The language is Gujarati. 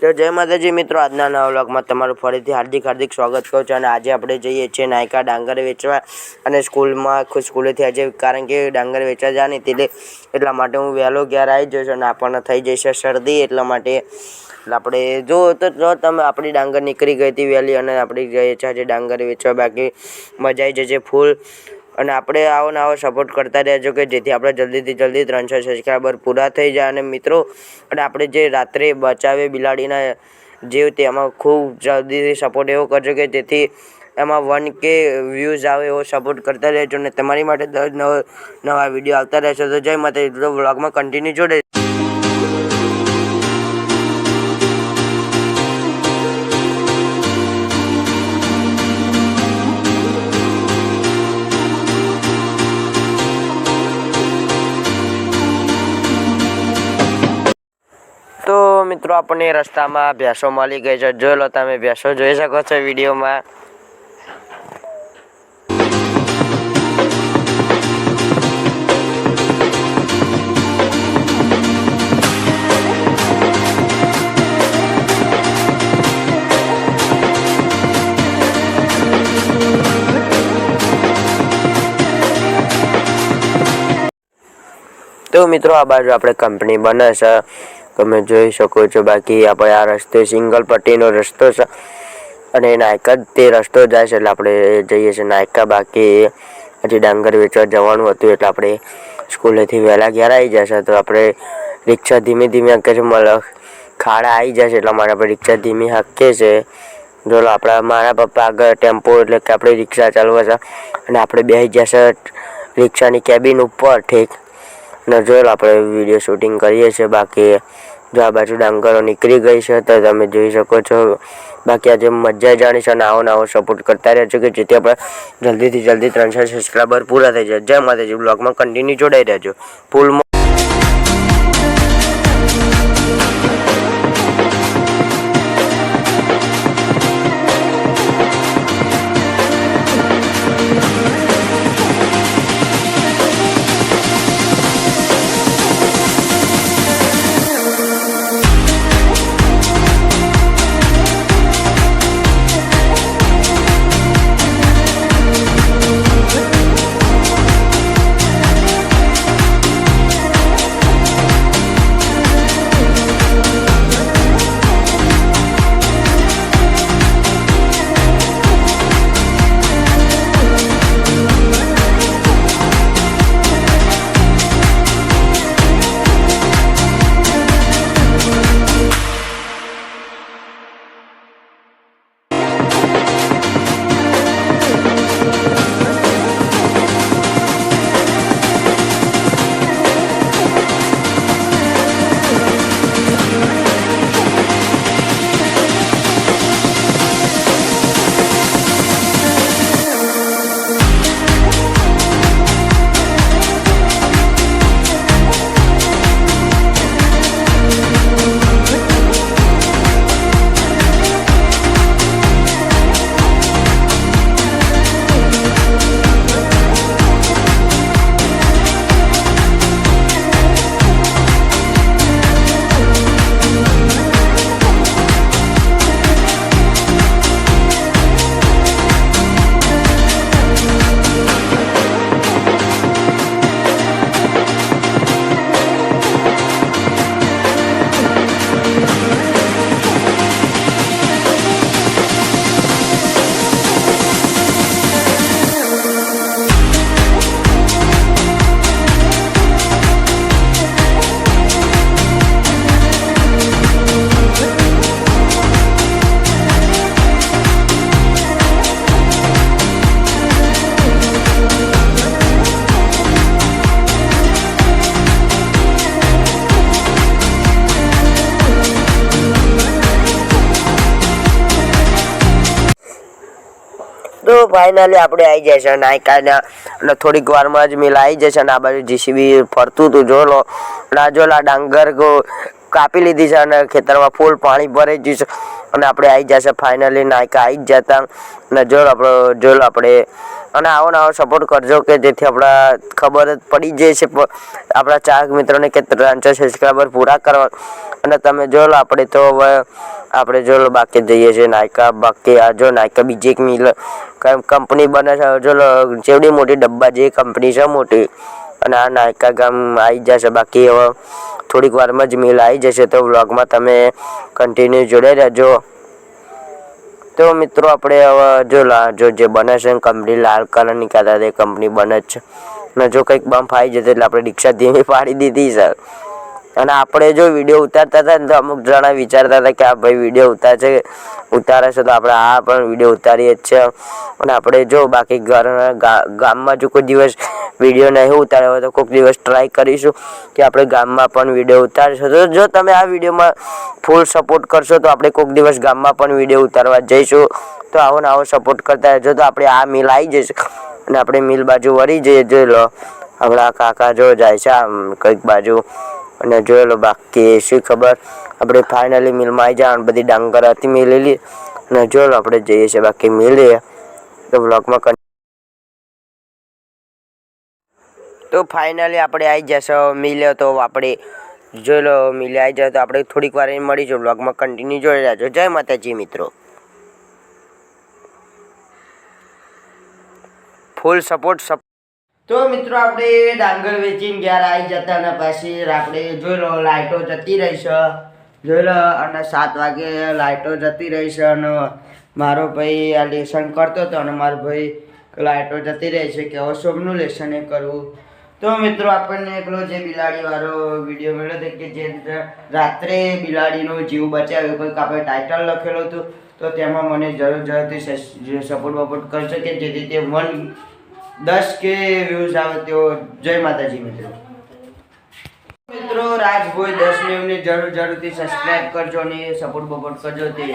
तो जय माताजी मित्रों, आज नवा व्लॉगमां तमारुं फरीथी हार्दिक स्वागत करूं छुं। आज आपणे जईए छीए नायका डांगर वेचवा अने स्कूलेथी आज कारण के डांगर वेचवा जाने એટલા માટે હું વહેલો ઘેર આવી જઈશ અને આપણને થઈ જશે શરદી એટલા માટે આપણે જો તમે આપણી ડાંગર નીકળી ગઈ હતી વહેલી અને આપણી જઈએ છે આજે ડાંગર વેચવા બાકી મજા આવી જશે ફૂલ અને આપણે આવો સપોર્ટ કરતા રહેજો કે જેથી આપણે જલ્દીથી જલ્દી 300 સબસ્ક્રાઈબર પૂરા થઈ જાય અને મિત્રો અને આપણે જે રાત્રે બચાવે બિલાડીના જીવ તેમાં ખૂબ જલ્દીથી સપોર્ટ એવો કરજો કે જેથી એમાં 1K વ્યૂઝ આવે એવો સપોર્ટ કરતા રહેજો અને તમારી માટે દરરોજ નવા વિડીયો આવતા રહેશે। તો જય માતાજી, વ્લોગમાં કન્ટિન્યુ જોડે। तो मित्रों अपने रस्ता में भैंसों मળી गई है। जो लो तमे भैंसों જોઈ શકો છો वीडियो में। तो मित्रों आ बाजू આપણે કંપની બને છે તમે જોઈ શકો છો। બાકી આપણે આ રસ્તે સિંગલ પટ્ટીનો રસ્તો છે અને નાયકા તે રસ્તો જાય છે એટલે આપણે જઈએ છીએ નાયકા। બાકી હજી ડાંગર વેચવા જવાનું હતું એટલે આપણે સ્કૂલેથી વહેલા ઘેર આવી જશે તો આપણે રિક્ષા ધીમે ધીમે હાંકે છે ખાડા આવી જશે એટલા માટે આપણે રિક્ષા ધીમી હાંકીએ છીએ। જો આપણા મારા પપ્પા આગળ ટેમ્પો એટલે કે આપણે રિક્ષા ચાલવા છે અને આપણે બેસી જશે રિક્ષાની કેબિન ઉપર ઠીક ને જો આપણે વિડીયો શૂટિંગ કરીએ છીએ। બાકી જો આ બાજુ ડાંગરો નીકળી ગઈ છે તો તમે જોઈ શકો છો। બાકી આજે મજા જાણી છે અને આવો સપોર્ટ કરતા રહેજો કે જેથી આપણે જલ્દીથી જલ્દી 300 સબસ્ક્રાઈબર પૂરા થઈ જાય। જય માતાજી, બ્લોગમાં કન્ટિન્યુ જોડાઈ રહેજો ફૂલ। तो फाइनली આપણે આવી જશે નાયકાના અને થોડીક વારમાં જ મિલ આવી જશે અને આ બાજુ જીસીબી ફરતું તું જો લો ના જો લા ડાંગર કો કાપી લીધી છે અને ખેતરમાં ફૂલ પાણી ભરાઈ ગયું છે અને આપણે આવી જશે ફાઇનલી નાયકા આવી જ જતા અને જો આપણે અને આવો સપોર્ટ કરજો કે જેથી આપણા ખબર જ પડી જાય છે આપણા ચાહક મિત્રોને કે 300 સબસ્ક્રાઈબર પૂરા કરવા અને તમે જો આપણે તો હવે આપણે જો બાકી જઈએ છીએ નાયકા બાકી આ જો નાયકા બીજી એક મિલ કંપની બને છે જો જેવડી મોટી ડબ્બા જે કંપની છે મોટી અને આ નાયકા ગામ આવી જશે બાકી હવે થોડીક વારમાં જ મિલ આવી જશે તો વ્લોગમાં તમે કન્ટિન્યુ જોડે રહેજો તો મિત્રો આપણે હવે જો જે બને છે કંપની લાલ કલરની કહેતા તે કંપની બને જ છે અને જો કંઈક બમ્પ આવી જશે એટલે આપણે રિક્ષા ધીમી પાડી દીધી છે અને આપણે જો વિડીયો ઉતારતા હતા ને તો અમુક જણા વિચારતા હતા કે આ ભાઈ વિડીયો ઉતારે છે તો આપણે આ પણ વિડીયો ઉતારીએ જ છે અને આપણે જો બાકી ગામમાં જો કોઈ દિવસ વિડીયો નહીં ઉતાર્યો હોય તો કોઈક દિવસ ટ્રાય કરીશું કે આપણે ગામમાં પણ વિડીયો ઉતારીશું તો જો તમે આ વિડીયોમાં ફૂલ સપોર્ટ કરશો તો આપણે કોઈક દિવસ ગામમાં પણ વિડીયો ઉતારવા જઈશું તો આવો સપોર્ટ કરતા રહેજો તો આપણે આ મિલ આવી જશે અને આપણે મિલ બાજુ વળી જઈએ જોઈ લો આપણા કાકા જો જાય છે આમ કંઈક બાજુ અને જોઈ લો બાકી શું ખબર આપણે ફાઇનલી મિલમાં આવી જાય બધી ડાંગર હતી મિલેલી અને જોઈ લો આપણે જઈએ છીએ બાકી મિલીએ તો બ્લોગમાં તો ફાઇનલી આપણે આવી જશે મિલ્યો તો આપણે જોઈ લો મિલે આવી જાય તો આપણે થોડીક વાર મળીશું બ્લોગમાં કન્ટિન્યુ જોઈ રહેજો જય માતાજી મિત્રો ફૂલ સપોર્ટ તો મિત્રો આપણે ડાંગર વેચીને ઘેર આવી જતા અને પછી આપણે જોઈ લો લાઇટો જતી રહી છે જોઈ લો અને 7 વાગે લાઇટો જતી રહી છે અને મારો ભાઈ આ લેસન કરતો હતો અને મારો ભાઈ લાઇટો જતી રહી છે કે હવે સોમનું લેસન એ કરવું તો મિત્રો આપણને એકલો જે બિલાડીવાળો વિડીયો મળ્યો હતો કે જે રાત્રે બિલાડીનો જીવ બચાવ્યો કંઈક આપણે ટાઇટલ લખેલું હતું તો તેમાં મને જરૂરથી સપોર્ટ કરશે કે જેથી તે 10K વ્યૂઝ આવે તેઓ જય માતાજી મિત્રો રાજભોઈ 10 ને જરૂરથી સબસ્ક્રાઇબ કરજો અને સપોર્ટ કરજો તે